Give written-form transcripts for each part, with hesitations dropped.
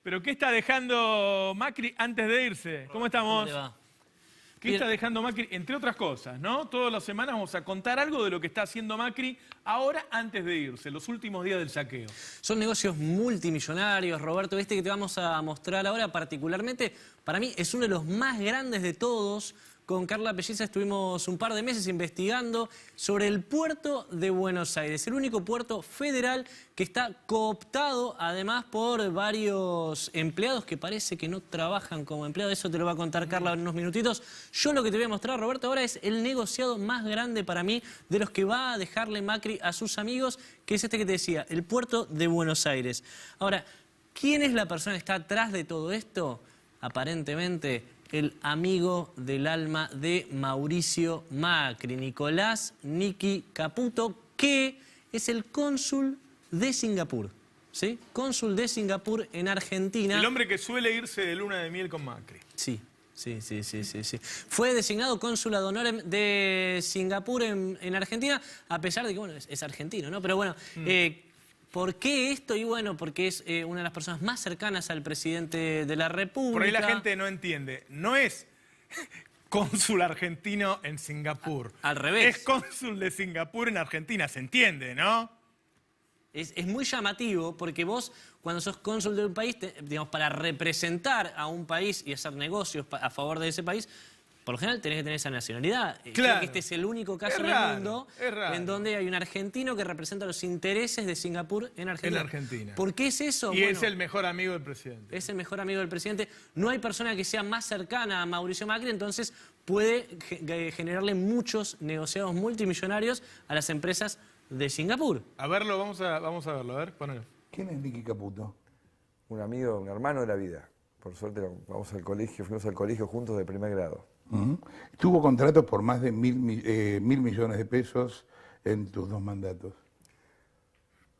¿Pero qué está dejando Macri antes de irse? ¿Cómo estamos? ¿Cómo te va? ¿Qué está dejando Macri? Entre otras cosas, ¿no? Todas las semanas vamos a contar algo de lo que está haciendo Macri ahora antes de irse, los últimos días del saqueo. Son negocios multimillonarios, Roberto. Este que te vamos a mostrar ahora particularmente, para mí es uno de los más grandes de todos. Con Carla Pelliza estuvimos un par de meses investigando sobre el puerto de Buenos Aires, el único puerto federal que está cooptado además por varios empleados que parece que no trabajan como empleados. Eso te lo va a contar Carla en unos minutitos. Yo lo que te voy a mostrar, Roberto, ahora es el negociado más grande para mí de los que va a dejarle Macri a sus amigos, que es este que te decía, el puerto de Buenos Aires. Ahora, ¿quién es la persona que está atrás de todo esto? Aparentemente el amigo del alma de Mauricio Macri, Nicolás Niki Caputo, que es el cónsul de Singapur, ¿sí? Cónsul de Singapur en Argentina. El hombre que suele irse de luna de miel con Macri. Sí. Fue designado cónsul ad honorem de Singapur en Argentina, a pesar de que, bueno, es argentino, ¿no? Pero bueno, ¿por qué esto? Y bueno, porque es una de las personas más cercanas al presidente de la República. Por ahí la gente no entiende. No es cónsul argentino en Singapur. Al revés. Es cónsul de Singapur en Argentina, se entiende, ¿no? Es muy llamativo porque vos, cuando sos cónsul de un país, digamos, para representar a un país y hacer negocios a favor de ese país, por lo general tenés que tener esa nacionalidad. Claro. Creo que este es el único caso en el mundo raro. en donde hay un argentino que representa los intereses de Singapur en Argentina. En Argentina. ¿Por qué es eso? Y bueno, es el mejor amigo del presidente. es el mejor amigo del presidente. No hay persona que sea más cercana a Mauricio Macri, entonces puede generarle muchos negociados multimillonarios a las empresas de Singapur. A verlo, vamos a verlo, a ver, ponelo. ¿Quién es Niki Caputo? Un amigo, un hermano de la vida. Por suerte vamos al colegio, fuimos al colegio juntos de primer grado. Tuvo contratos por más de mil millones de pesos en tus dos mandatos.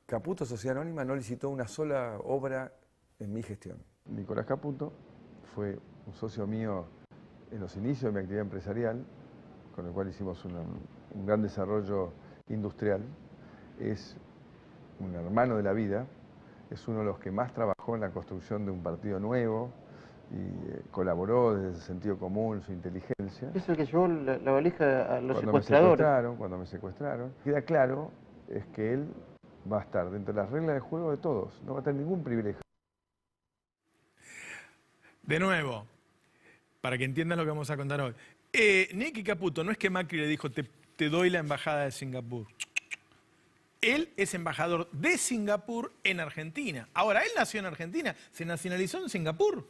Caputo, Sociedad Anónima, no licitó una sola obra en mi gestión. Nicolás Caputo fue un socio mío en los inicios de mi actividad empresarial, con el cual hicimos un gran desarrollo industrial. Es un hermano de la vida, es uno de los que más trabajó en la construcción de un partido nuevo y colaboró desde el sentido común, su inteligencia. Es el que llevó la valija a los secuestradores. Cuando me secuestraron. Queda claro es que él va a estar dentro de las reglas de juego de todos, no va a tener ningún privilegio. De nuevo, para que entiendan lo que vamos a contar hoy. Niki Caputo, no es que Macri le dijo, te doy la embajada de Singapur. Él es embajador de Singapur en Argentina. Ahora, él nació en Argentina, se nacionalizó en Singapur.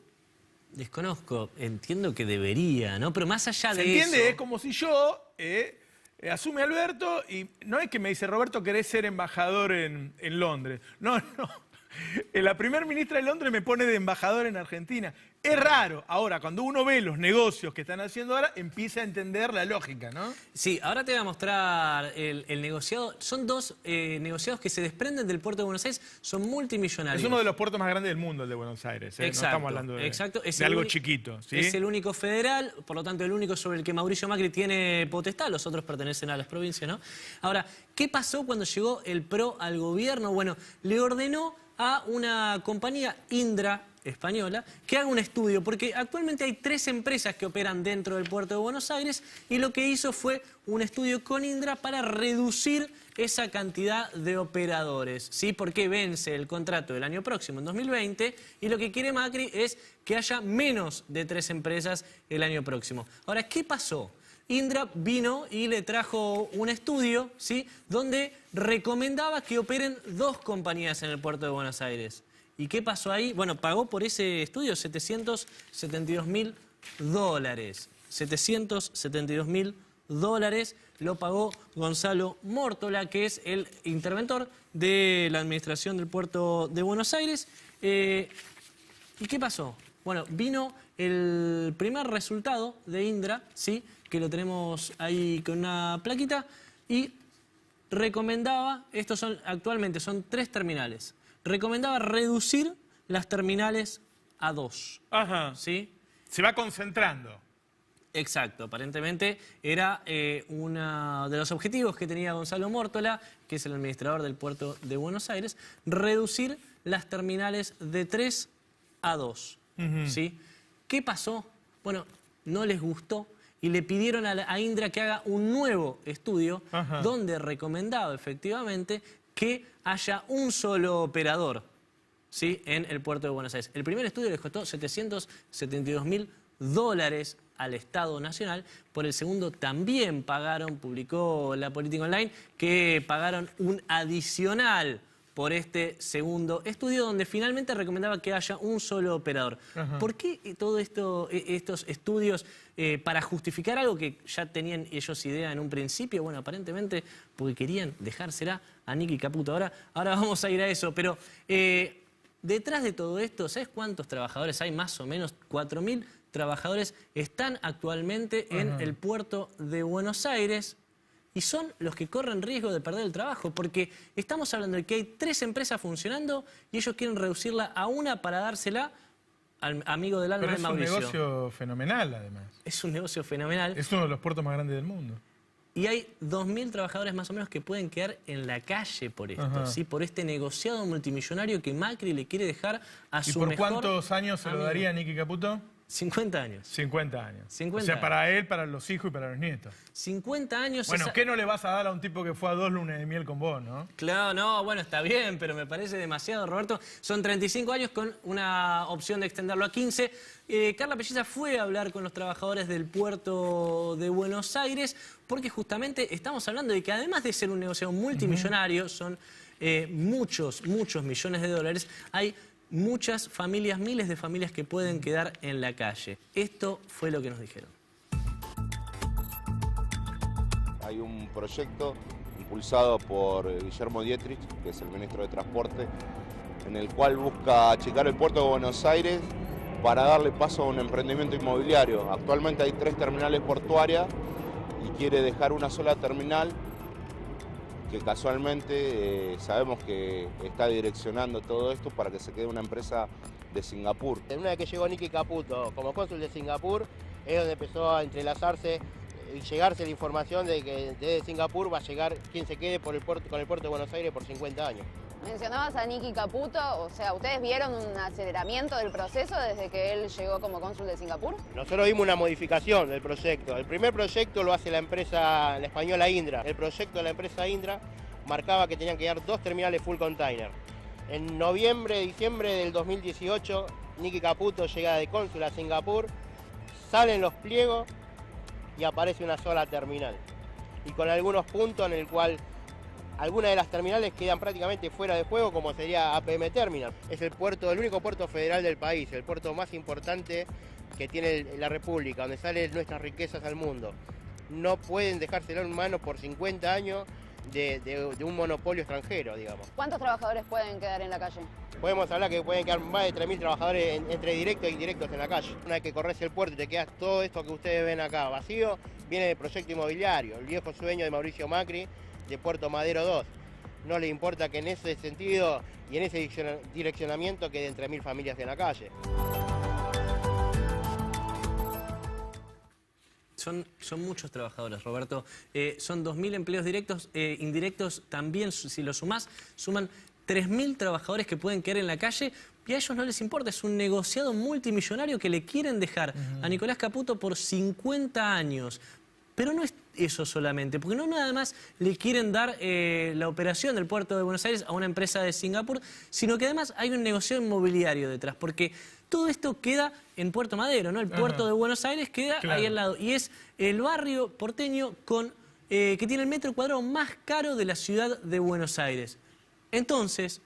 Desconozco, entiendo que debería, ¿no? Pero más allá de eso... ¿Se entiende? Es como si yo asume Alberto y no es que me dice, Roberto, querés ser embajador en Londres. No. La primer ministra de Londres me pone de embajador en Argentina. Es raro. Ahora, cuando uno ve los negocios que están haciendo ahora, empieza a entender la lógica, ¿no? Sí, ahora te voy a mostrar el negociado. Son dos negociados que se desprenden del puerto de Buenos Aires, son multimillonarios. Es uno de los puertos más grandes del mundo, el de Buenos Aires. Exacto, no estamos hablando de algo chiquito. ¿Sí? Es el único federal, por lo tanto el único sobre el que Mauricio Macri tiene potestad, los otros pertenecen a las provincias, ¿no? Ahora, ¿qué pasó cuando llegó el PRO al gobierno? Bueno, le ordenó a una compañía Indra española que haga un estudio, porque actualmente hay 3 empresas que operan dentro del puerto de Buenos Aires y lo que hizo fue un estudio con Indra para reducir esa cantidad de operadores, ¿sí? Porque vence el contrato del año próximo, en 2020, y lo que quiere Macri es que haya menos de 3 empresas el año próximo. Ahora, ¿qué pasó? Indra vino y le trajo un estudio, ¿sí?, donde recomendaba que operen 2 compañías en el puerto de Buenos Aires. ¿Y qué pasó ahí? Bueno, pagó por ese estudio $772.000. $772.000 lo pagó Gonzalo Mórtola, que es el interventor de la administración del puerto de Buenos Aires. ¿Y qué pasó? Bueno, vino el primer resultado de Indra, ¿sí?, que lo tenemos ahí con una plaquita, y recomendaba, actualmente son 3 terminales, recomendaba reducir las terminales a 2. Ajá. ¿Sí? Se va concentrando. Exacto, aparentemente era uno de los objetivos que tenía Gonzalo Mórtola, que es el administrador del puerto de Buenos Aires, reducir las terminales de 3 A2. ¿Sí? ¿Qué pasó? Bueno, no les gustó y le pidieron a Indra que haga un nuevo estudio donde recomendaba efectivamente que haya un solo operador, ¿sí?, en el puerto de Buenos Aires. El primer estudio les costó $772.000 al Estado Nacional. Por el segundo también pagaron, publicó La Política Online, que pagaron un adicional por este segundo estudio, donde finalmente recomendaba que haya un solo operador. ¿Por qué todo esto, estos estudios para justificar algo que ya tenían ellos idea en un principio? Bueno, aparentemente porque querían dejársela a Nicky Caputo. Ahora vamos a ir a eso, pero detrás de todo esto, ¿sabes cuántos trabajadores hay? Más o menos 4.000 trabajadores están actualmente en el puerto de Buenos Aires. Y son los que corren riesgo de perder el trabajo, porque estamos hablando de que hay 3 empresas funcionando y ellos quieren reducirla a una para dársela al amigo del alma de Mauricio. Pero es un negocio fenomenal, además. Es un negocio fenomenal. Es uno de los puertos más grandes del mundo. Y hay 2.000 trabajadores más o menos que pueden quedar en la calle por esto, ¿sí? Por este negociado multimillonario que Macri le quiere dejar a su mejor. ¿Y por cuántos años se lo daría a Nicky Caputo? 50 años. 50 años. 50 o sea, para él, para los hijos y para los nietos. 50 años... Bueno, ¿qué no le vas a dar a un tipo que fue a 2 lunes de miel con vos, no? Claro, no, bueno, está bien, pero me parece demasiado, Roberto. Son 35 años con una opción de extenderlo a 15. Carla Pelliza fue a hablar con los trabajadores del puerto de Buenos Aires porque justamente estamos hablando de que además de ser un negocio multimillonario, son muchos millones de dólares, hay muchas familias, miles de familias que pueden quedar en la calle. Esto fue lo que nos dijeron. Hay un proyecto impulsado por Guillermo Dietrich, que es el ministro de Transporte, en el cual busca achicar el puerto de Buenos Aires para darle paso a un emprendimiento inmobiliario. Actualmente hay 3 terminales portuarias y quiere dejar una sola terminal que casualmente sabemos que está direccionando todo esto para que se quede una empresa de Singapur. Una vez que llegó Nicky Caputo como cónsul de Singapur, es donde empezó a entrelazarse y llegarse la información de que desde Singapur va a llegar quien se quede con el puerto de Buenos Aires por 50 años. Mencionabas a Nicky Caputo, o sea, ¿ustedes vieron un aceleramiento del proceso desde que él llegó como cónsul de Singapur? Nosotros vimos una modificación del proyecto. El primer proyecto lo hace la empresa la española Indra. El proyecto de la empresa Indra marcaba que tenían que dar 2 terminales full container. En noviembre, diciembre del 2018, Nicky Caputo llega de cónsul a Singapur, salen los pliegos y aparece una sola terminal. Y con algunos puntos en el cual algunas de las terminales quedan prácticamente fuera de juego, como sería APM Terminal. Es el único puerto federal del país, el puerto más importante que tiene la República, donde salen nuestras riquezas al mundo. No pueden dejárselo en manos por 50 años de un monopolio extranjero, digamos. ¿Cuántos trabajadores pueden quedar en la calle? Podemos hablar que pueden quedar más de 3.000 trabajadores entre directos e indirectos en la calle. Una vez que corres el puerto y te quedas todo esto que ustedes ven acá vacío, viene el proyecto inmobiliario, el viejo sueño de Mauricio Macri, de Puerto Madero 2. No le importa que en ese sentido y en ese direccionamiento queden 3.000 familias en la calle. Son muchos trabajadores, Roberto. Son 2.000 empleos directos, indirectos también, si lo sumás, suman 3.000 trabajadores que pueden quedar en la calle y a ellos no les importa. Es un negociado multimillonario que le quieren dejar a Nicolás Caputo por 50 años. Pero no es eso solamente, porque no nada más le quieren dar la operación del puerto de Buenos Aires a una empresa de Singapur, sino que además hay un negocio inmobiliario detrás, porque todo esto queda en Puerto Madero, ¿no? El puerto de Buenos Aires queda ahí al lado, y es el barrio porteño que tiene el metro cuadrado más caro de la ciudad de Buenos Aires. Entonces,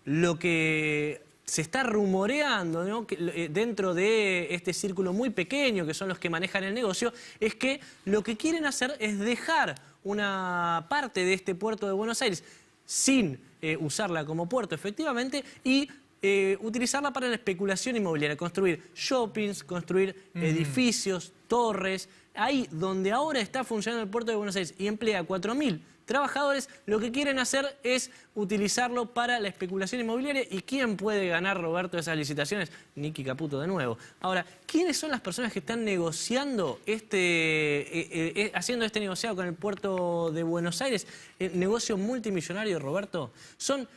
lo que se está rumoreando, ¿no?, que dentro de este círculo muy pequeño, que son los que manejan el negocio, es que lo que quieren hacer es dejar una parte de este puerto de Buenos Aires sin usarla como puerto, efectivamente, y utilizarla para la especulación inmobiliaria, construir shoppings, construir edificios, torres. Ahí donde ahora está funcionando el puerto de Buenos Aires y emplea 4.000 trabajadores, lo que quieren hacer es utilizarlo para la especulación inmobiliaria. ¿Y quién puede ganar, Roberto, esas licitaciones? Nicky Caputo de nuevo. Ahora, ¿quiénes son las personas que están negociando haciendo este negociado con el puerto de Buenos Aires? El negocio multimillonario, Roberto, son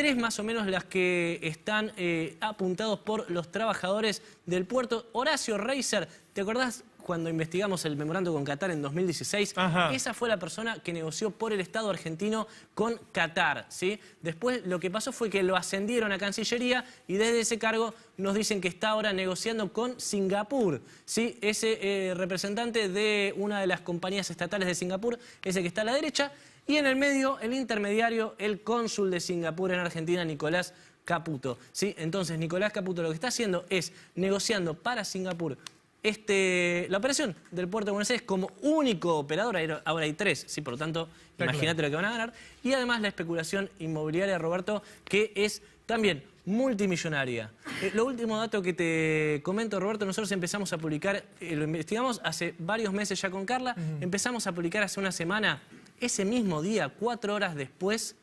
tres más o menos las que están apuntados por los trabajadores del puerto. Horacio Reiser, ¿te acordás cuando investigamos el memorando con Qatar en 2016? Ajá. Esa fue la persona que negoció por el Estado argentino con Qatar, ¿sí? Después lo que pasó fue que lo ascendieron a Cancillería y desde ese cargo nos dicen que está ahora negociando con Singapur, ¿sí? Ese representante de una de las compañías estatales de Singapur, ese que está a la derecha, y en el medio, el intermediario, el cónsul de Singapur en Argentina, Nicolás Caputo, ¿sí? Entonces, Nicolás Caputo lo que está haciendo es negociando para Singapur la operación del puerto de Buenos Aires como único operador. Ahora hay tres, ¿sí? Por lo tanto, imagínate lo que van a ganar. Y además la especulación inmobiliaria, Roberto, que es también multimillonaria. Lo último dato que te comento, Roberto, nosotros empezamos a publicar, lo investigamos hace varios meses ya con Carla, empezamos a publicar hace una semana. Ese mismo día, 4 horas después,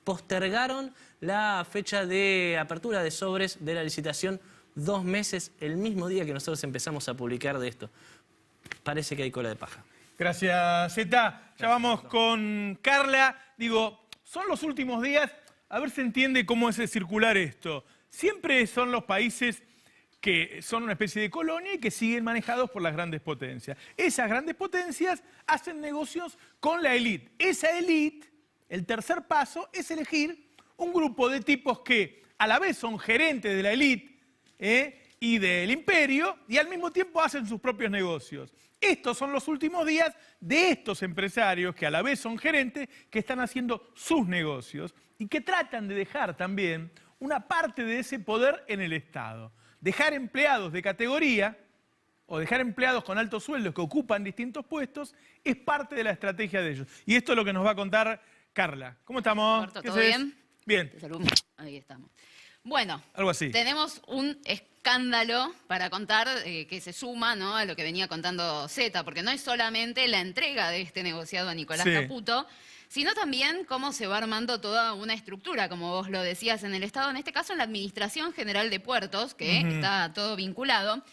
postergaron la fecha de apertura de sobres de la licitación 2 meses, el mismo día que nosotros empezamos a publicar de esto. Parece que hay cola de paja. Gracias, Zeta. Ya vamos con Carla. Digo, son los últimos días, a ver si entiende cómo es circular esto. Siempre son los países que son una especie de colonia y que siguen manejados por las grandes potencias. Esas grandes potencias hacen negocios con la élite. Esa élite, el tercer paso, es elegir un grupo de tipos que a la vez son gerentes de la élite y del imperio y al mismo tiempo hacen sus propios negocios. Estos son los últimos días de estos empresarios que a la vez son gerentes, que están haciendo sus negocios y que tratan de dejar también una parte de ese poder en el Estado. Dejar empleados de categoría o dejar empleados con altos sueldos que ocupan distintos puestos es parte de la estrategia de ellos. Y esto es lo que nos va a contar Carla. ¿Cómo estamos? Roberto, ¿todo bien? Bien. Ahí estamos. Bueno, algo así. Tenemos un escándalo para contar que se suma, ¿no?, a lo que venía contando Zeta, porque no es solamente la entrega de este negociado a Nicolás Caputo, sino también cómo se va armando toda una estructura, como vos lo decías, en el Estado, en este caso en la Administración General de Puertos, que está todo vinculado.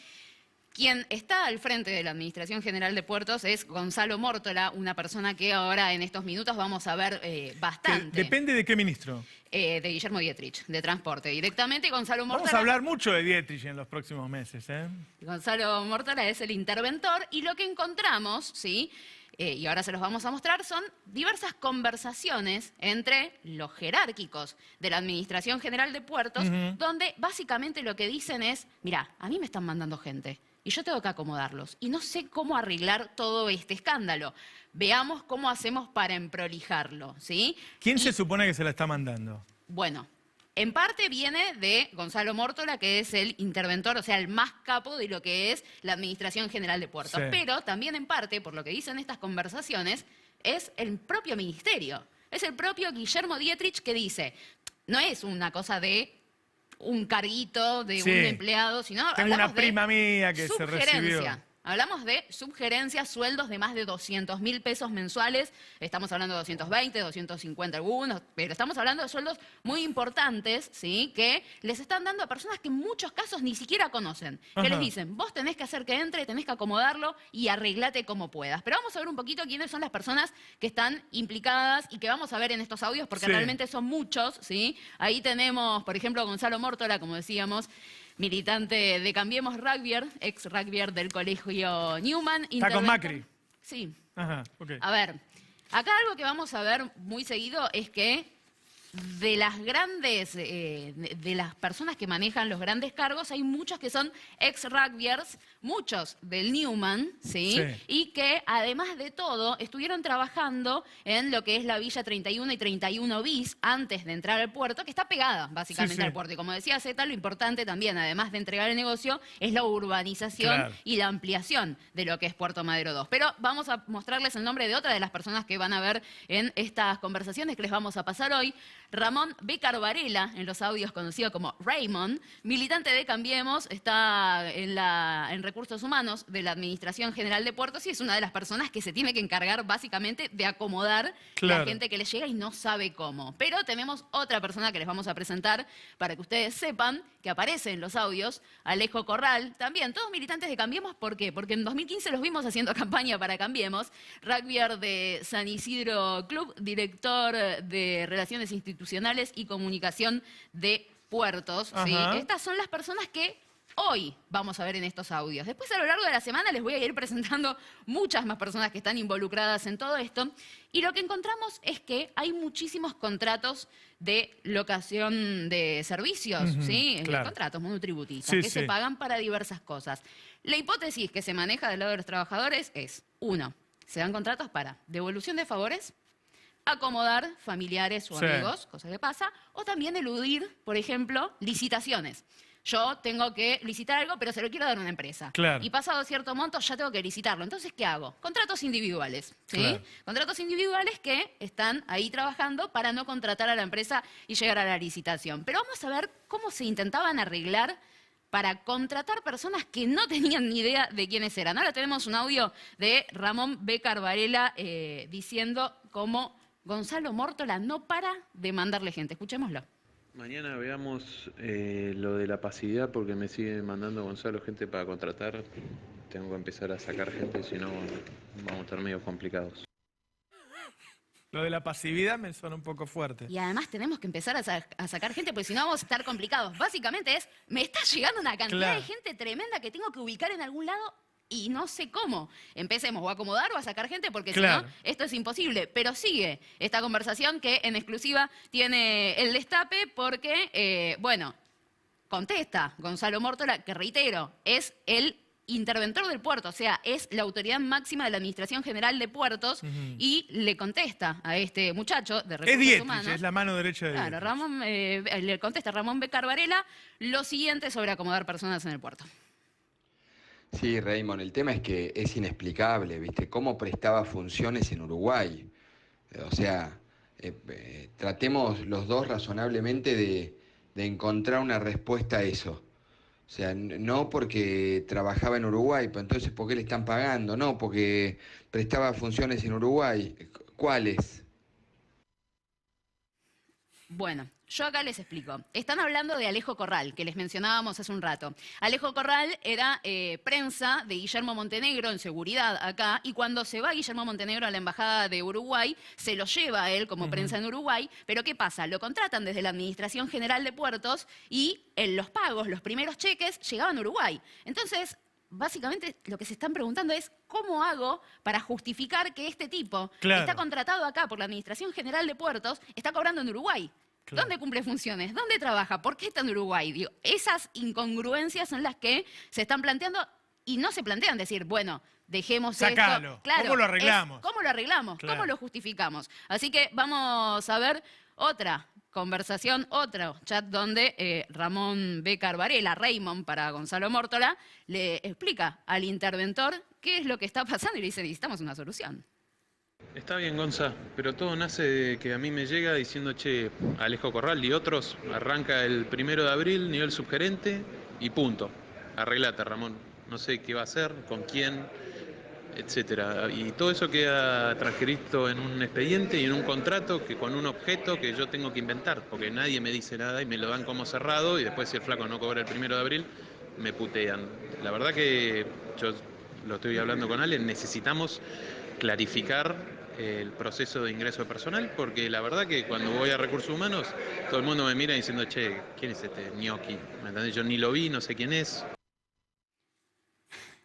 Quien está al frente de la Administración General de Puertos es Gonzalo Mórtola, una persona que ahora en estos minutos vamos a ver bastante. ¿Depende de qué ministro? De Guillermo Dietrich, de Transporte. Directamente Gonzalo Mórtola... Vamos a hablar mucho de Dietrich en los próximos meses, ¿eh? Gonzalo Mórtola es el interventor y lo que encontramos, ¿sí?, y ahora se los vamos a mostrar, son diversas conversaciones entre los jerárquicos de la Administración General de Puertos, donde básicamente lo que dicen es, mira, a mí me están mandando gente y yo tengo que acomodarlos y no sé cómo arreglar todo este escándalo. Veamos cómo hacemos para emprolijarlo, ¿sí? ¿Quién se supone que se la está mandando? Bueno, en parte viene de Gonzalo Mórtola, que es el interventor, o sea, el más capo de lo que es la Administración General de Puertos. Sí. Pero también en parte, por lo que dicen estas conversaciones, es el propio ministerio. Es el propio Guillermo Dietrich que dice, no es una cosa de un carguito de un empleado, sino tengo una prima mía que se recibió. Hablamos de subgerencias, sueldos de más de 200.000 pesos mensuales. Estamos hablando de 220, 250 algunos, pero estamos hablando de sueldos muy importantes, ¿sí?, que les están dando a personas que en muchos casos ni siquiera conocen. Que les dicen, vos tenés que hacer que entre, tenés que acomodarlo y arreglate como puedas. Pero vamos a ver un poquito quiénes son las personas que están implicadas y que vamos a ver en estos audios, porque realmente son muchos, ¿sí? Ahí tenemos, por ejemplo, a Gonzalo Mórtola, como decíamos, militante de Cambiemos Rugbyer, ex rugbyer del colegio Newman. ¿Está con Macri? Sí. Ajá, okay. A ver, acá algo que vamos a ver muy seguido es que de las grandes, de las personas que manejan los grandes cargos, hay muchos que son ex-rugbyers, muchos del Newman, ¿sí? Y que además de todo estuvieron trabajando en lo que es la Villa 31 y 31 bis antes de entrar al puerto, que está pegada básicamente al puerto. Y como decía Zeta, lo importante también, además de entregar el negocio, es la urbanización y la ampliación de lo que es Puerto Madero 2. Pero vamos a mostrarles el nombre de otra de las personas que van a ver en estas conversaciones que les vamos a pasar hoy. Ramón Bécaro Varela, en los audios conocido como Raymond, militante de Cambiemos, está en Recursos Humanos de la Administración General de Puertos y es una de las personas que se tiene que encargar básicamente de acomodar la gente que le llega y no sabe cómo. Pero tenemos otra persona que les vamos a presentar para que ustedes sepan que aparece en los audios, Alejo Corral, también, todos militantes de Cambiemos, ¿por qué? Porque en 2015 los vimos haciendo campaña para Cambiemos, rugbyer de San Isidro Club, director de Relaciones Institucionales y Comunicación de Puertos, ¿sí? Estas son las personas que hoy vamos a ver en estos audios. Después, a lo largo de la semana, les voy a ir presentando muchas más personas que están involucradas en todo esto. Y lo que encontramos es que hay muchísimos contratos de locación de servicios, ¿sí? Claro. Contratos monotributistas que se pagan para diversas cosas. La hipótesis que se maneja del lado de los trabajadores es, 1, se dan contratos para devolución de favores, acomodar familiares o amigos, cosa que pasa, o también eludir, por ejemplo, licitaciones. Yo tengo que licitar algo, pero se lo quiero dar a una empresa. Claro. Y pasado cierto monto ya tengo que licitarlo. Entonces, ¿qué hago? Contratos individuales, ¿sí? Claro. Contratos individuales que están ahí trabajando para no contratar a la empresa y llegar a la licitación. Pero vamos a ver cómo se intentaban arreglar para contratar personas que no tenían ni idea de quiénes eran. Ahora tenemos un audio de Ramón Bécar Varela diciendo cómo Gonzalo Mórtola no para de mandarle gente. Escuchémoslo. Mañana veamos lo de la pasividad porque me sigue mandando Gonzalo gente para contratar. Tengo que empezar a sacar gente, si no vamos a estar medio complicados. Lo de la pasividad me suena un poco fuerte. Y además tenemos que empezar a sacar gente porque si no vamos a estar complicados. Básicamente es, me está llegando una cantidad de gente tremenda que tengo que ubicar en algún lado y no sé cómo. Empecemos o a acomodar o a sacar gente porque si no, esto es imposible. Pero sigue esta conversación que en exclusiva tiene el Destape porque, bueno, contesta Gonzalo Mórtola, que reitero, es el interventor del puerto, o sea, es la autoridad máxima de la Administración General de Puertos y le contesta a este muchacho de Recursos Humanos. Es la mano derecha de Claro, le contesta Ramón Bécar Varela lo siguiente sobre acomodar personas en el puerto. Sí, Raymond, el tema es que es inexplicable, ¿viste? ¿Cómo prestaba funciones en Uruguay? O sea, tratemos los dos razonablemente de encontrar una respuesta a eso. O sea, no porque trabajaba en Uruguay, pero entonces ¿por qué le están pagando? No, porque prestaba funciones en Uruguay. ¿Cuáles? Bueno, yo acá les explico. Están hablando de Alejo Corral, que les mencionábamos hace un rato. Alejo Corral era prensa de Guillermo Montenegro en seguridad acá, y cuando se va Guillermo Montenegro a la Embajada de Uruguay, se lo lleva a él como prensa en Uruguay, pero ¿qué pasa? Lo contratan desde la Administración General de Puertos y los pagos, los primeros cheques, llegaban a Uruguay. Entonces, básicamente lo que se están preguntando es ¿cómo hago para justificar que este tipo que está contratado acá por la Administración General de Puertos está cobrando en Uruguay? ¿Dónde cumple funciones? ¿Dónde trabaja? ¿Por qué está en Uruguay? Digo, esas incongruencias son las que se están planteando y no se plantean decir, bueno, dejemos Sacalo. esto. Claro, ¿Cómo lo arreglamos? ¿Cómo lo arreglamos? Claro. ¿Cómo lo justificamos? Así que vamos a ver otra conversación, otro chat donde Ramón Bécar Varela, Raymond para Gonzalo Mórtola, le explica al interventor qué es lo que está pasando y le dice, necesitamos una solución. Está bien, Gonza, pero todo nace de que a mí me llega diciendo, che, Alejo Corral y otros, arranca el 1 de abril, nivel subgerente y punto. Arreglate, Ramón. No sé qué va a hacer, con quién, etcétera. Y todo eso queda transcrito en un expediente y en un contrato que con un objeto que yo tengo que inventar, porque nadie me dice nada y me lo dan como cerrado y después si el flaco no cobra el 1 de abril, me putean. La verdad que yo lo estoy hablando con alguien, necesitamos clarificar el proceso de ingreso de personal, porque la verdad que cuando voy a Recursos Humanos, todo el mundo me mira diciendo, che, ¿quién es este ñoqui? ¿Me entendés? Yo ni lo vi, no sé quién es.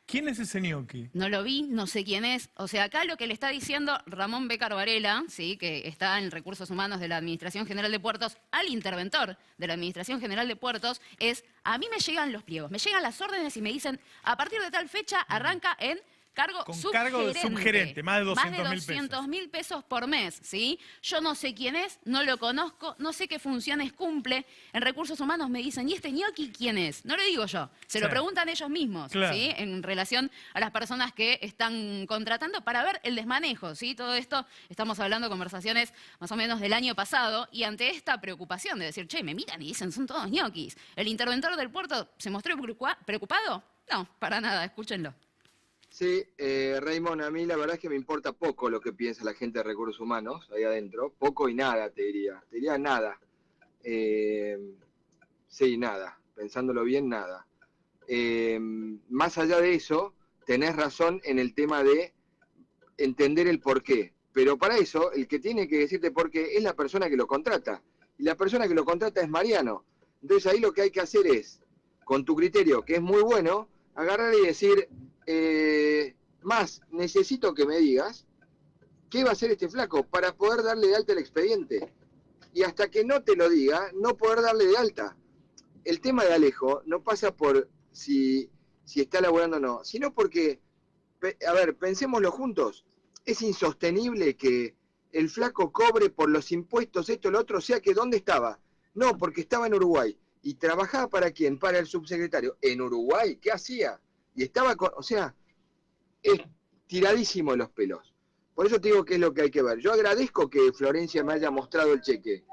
¿Quién es ese ñoqui? No lo vi, no sé quién es. O sea, acá lo que le está diciendo Ramón Bécar Varela, ¿sí? Que está en Recursos Humanos de la Administración General de Puertos, al interventor de la Administración General de Puertos, es, a mí me llegan los pliegos, me llegan las órdenes y me dicen, a partir de tal fecha arranca en cargo subgerente, más de 200.000 pesos por mes, ¿sí? Yo no sé quién es, no lo conozco, no sé qué funciones cumple. En Recursos Humanos me dicen, ¿y este ñoqui quién es? No lo digo yo, se lo preguntan ellos mismos, ¿sí? En relación a las personas que están contratando para ver el desmanejo, ¿sí? Todo esto, estamos hablando de conversaciones más o menos del año pasado, y ante esta preocupación de decir, che, me miran y dicen, son todos ñoquis, ¿el interventor del puerto se mostró preocupado? No, para nada, escúchenlo. Sí, Raymond, a mí la verdad es que me importa poco lo que piensa la gente de Recursos Humanos ahí adentro, poco y nada te diría nada, sí, nada, pensándolo bien, nada. Más allá de eso, tenés razón en el tema de entender el porqué. Pero para eso, el que tiene que decirte por qué es la persona que lo contrata. Y la persona que lo contrata es Mariano. Entonces ahí lo que hay que hacer es, con tu criterio, que es muy bueno, agarrar y decir, más, necesito que me digas qué va a hacer este flaco para poder darle de alta el expediente. Y hasta que no te lo diga, no poder darle de alta. El tema de Alejo no pasa por si está laburando o no, sino porque, a ver, pensémoslo juntos, es insostenible que el flaco cobre por los impuestos, esto, lo otro, o sea que ¿dónde estaba? No, porque estaba en Uruguay. ¿Y trabajaba para quién? Para el subsecretario. ¿En Uruguay? ¿Qué hacía? Y estaba con, o sea, es tiradísimo de los pelos. Por eso te digo que es lo que hay que ver. Yo agradezco que Florencia me haya mostrado el cheque.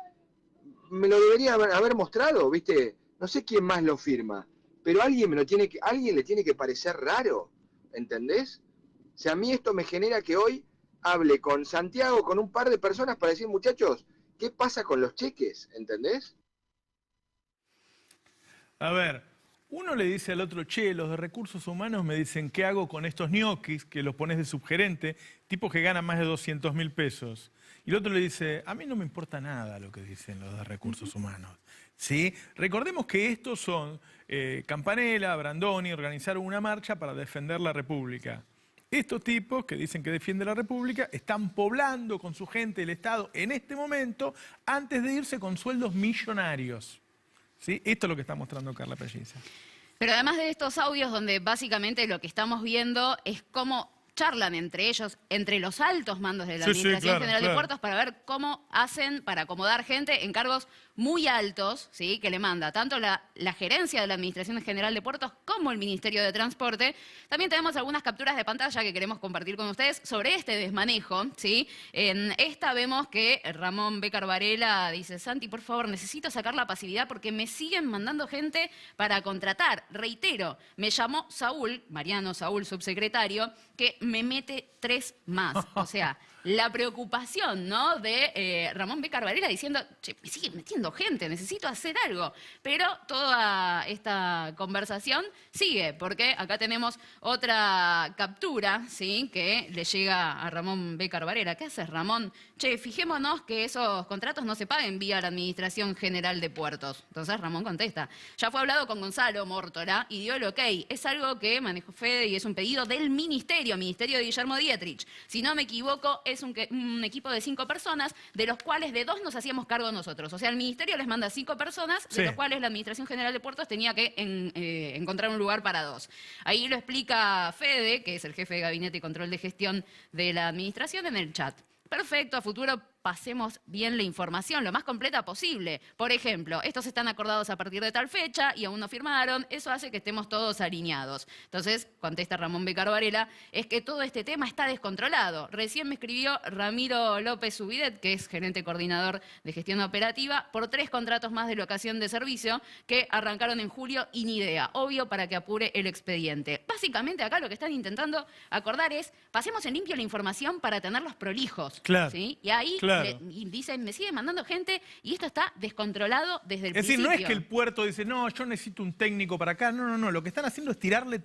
Me lo debería haber mostrado, ¿viste? No sé quién más lo firma, pero alguien le tiene que parecer raro, ¿entendés? O sea, a mí esto me genera que hoy hable con Santiago, con un par de personas para decir, muchachos, ¿qué pasa con los cheques? ¿Entendés? A ver, uno le dice al otro, che, los de recursos humanos me dicen, ¿qué hago con estos ñoquis que los pones de subgerente, tipos que ganan más de 200.000 pesos? Y el otro le dice, a mí no me importa nada lo que dicen los de recursos humanos. ¿Sí? Recordemos que estos son Campanella, Brandoni, organizaron una marcha para defender la República. Estos tipos que dicen que defienden la República están poblando con su gente el Estado en este momento antes de irse con sueldos millonarios. ¿Sí? Esto es lo que está mostrando Carla Pelliza. Pero además de estos audios donde básicamente lo que estamos viendo es cómo charlan entre ellos, entre los altos mandos de la Administración General de Puertos, para ver cómo hacen para acomodar gente en cargos muy altos, ¿sí? Que le manda tanto la gerencia de la Administración General de Puertos como el Ministerio de Transporte. También tenemos algunas capturas de pantalla que queremos compartir con ustedes sobre este desmanejo, ¿sí? En esta vemos que Ramón Bécar Varela dice, Santi, por favor, necesito sacar la pasividad porque me siguen mandando gente para contratar. Reitero, me llamó Saúl, Mariano Saúl, subsecretario, que me mete 3 más. O sea, la preocupación, ¿no?, de Ramón Bécar Varela diciendo, che, me siguen metiendo gente, necesito hacer algo. Pero toda esta conversación sigue, porque acá tenemos otra captura, ¿sí?, que le llega a Ramón Bécar Varela. ¿Qué haces, Ramón? Che, fijémonos que esos contratos no se paguen vía la Administración General de Puertos. Entonces Ramón contesta, ya fue hablado con Gonzalo Mórtola y dio el ok. Es algo que manejó Fede y es un pedido del Ministerio de Guillermo Dietrich. Si no me equivoco, es un equipo de 5 personas, de los cuales de 2 nos hacíamos cargo nosotros. O sea, el Ministerio les manda 5 personas, de los cuales la Administración General de Puertos tenía que encontrar un lugar para 2. Ahí lo explica Fede, que es el jefe de Gabinete y Control de Gestión de la Administración, en el chat. Perfecto, a futuro pasemos bien la información, lo más completa posible. Por ejemplo, estos están acordados a partir de tal fecha y aún no firmaron, eso hace que estemos todos alineados. Entonces, contesta Ramón Bécar Varela, es que todo este tema está descontrolado. Recién me escribió Ramiro López Subidet, que es gerente coordinador de gestión operativa, por 3 contratos más de locación de servicio que arrancaron en julio y ni idea. Obvio, para que apure el expediente. Básicamente acá lo que están intentando acordar es, pasemos en limpio la información para tenerlos prolijos. Claro. ¿Sí? Y ahí y dicen, me siguen mandando gente y esto está descontrolado desde el principio. Es decir, no es que el puerto dice, no, yo necesito un técnico para acá. No, no, no. Lo que están haciendo es tirarle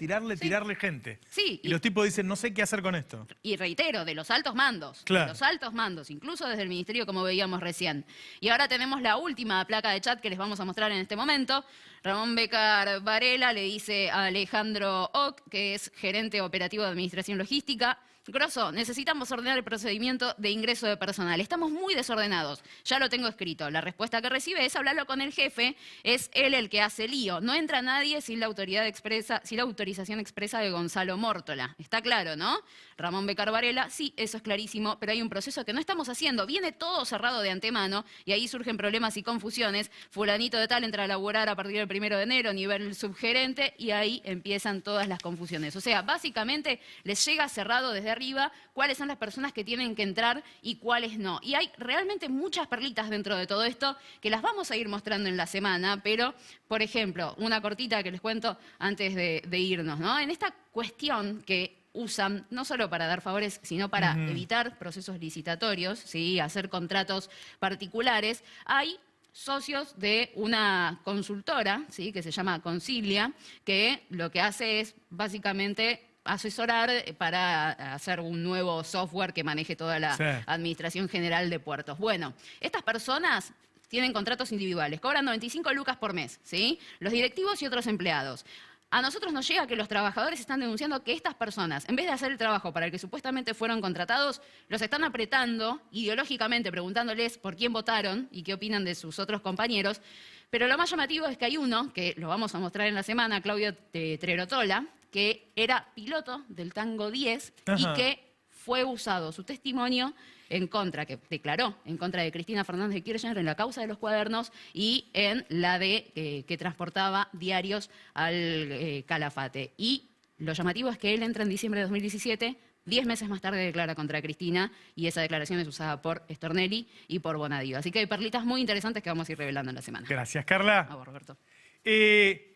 gente. Sí. Y los tipos dicen, no sé qué hacer con esto. Y reitero, de los altos mandos. Claro. De los altos mandos, incluso desde el Ministerio, como veíamos recién. Y ahora tenemos la última placa de chat que les vamos a mostrar en este momento. Ramón Bécar Varela le dice a Alejandro Ock, que es gerente operativo de Administración Logística, grosso, necesitamos ordenar el procedimiento de ingreso de personal. Estamos muy desordenados. Ya lo tengo escrito. La respuesta que recibe es hablarlo con el jefe. Es él el que hace lío. No entra nadie sin la autorización expresa de Gonzalo Mórtola. Está claro, ¿no? Ramón Bécar Varela, sí, eso es clarísimo, pero hay un proceso que no estamos haciendo. Viene todo cerrado de antemano y ahí surgen problemas y confusiones. Fulanito de tal entra a laburar a partir del 1 de enero, nivel subgerente, y ahí empiezan todas las confusiones. O sea, básicamente les llega cerrado desde arriba cuáles son las personas que tienen que entrar y cuáles no. Y hay realmente muchas perlitas dentro de todo esto que las vamos a ir mostrando en la semana, pero, por ejemplo, una cortita que les cuento antes de irnos, ¿no? En esta cuestión que usan no solo para dar favores, sino para evitar procesos licitatorios, ¿sí?, hacer contratos particulares, hay socios de una consultora, ¿sí?, que se llama Concilia, que lo que hace es básicamente asesorar para hacer un nuevo software que maneje toda la Administración General de Puertos. Bueno, estas personas tienen contratos individuales, cobran 95 lucas por mes, ¿sí?, los directivos y otros empleados. A nosotros nos llega que los trabajadores están denunciando que estas personas, en vez de hacer el trabajo para el que supuestamente fueron contratados, los están apretando ideológicamente, preguntándoles por quién votaron y qué opinan de sus otros compañeros. Pero lo más llamativo es que hay uno, que lo vamos a mostrar en la semana, Claudio Trerotola, que era piloto del Tango 10 y que fue usado su testimonio en contra, que declaró en contra de Cristina Fernández de Kirchner en la causa de los cuadernos y en la de que transportaba diarios al Calafate. Y lo llamativo es que él entra en diciembre de 2017, 10 meses más tarde declara contra Cristina y esa declaración es usada por Stornelli y por Bonadío. Así que hay perlitas muy interesantes que vamos a ir revelando en la semana. Gracias, Carla. A vos, Roberto.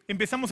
Empezamos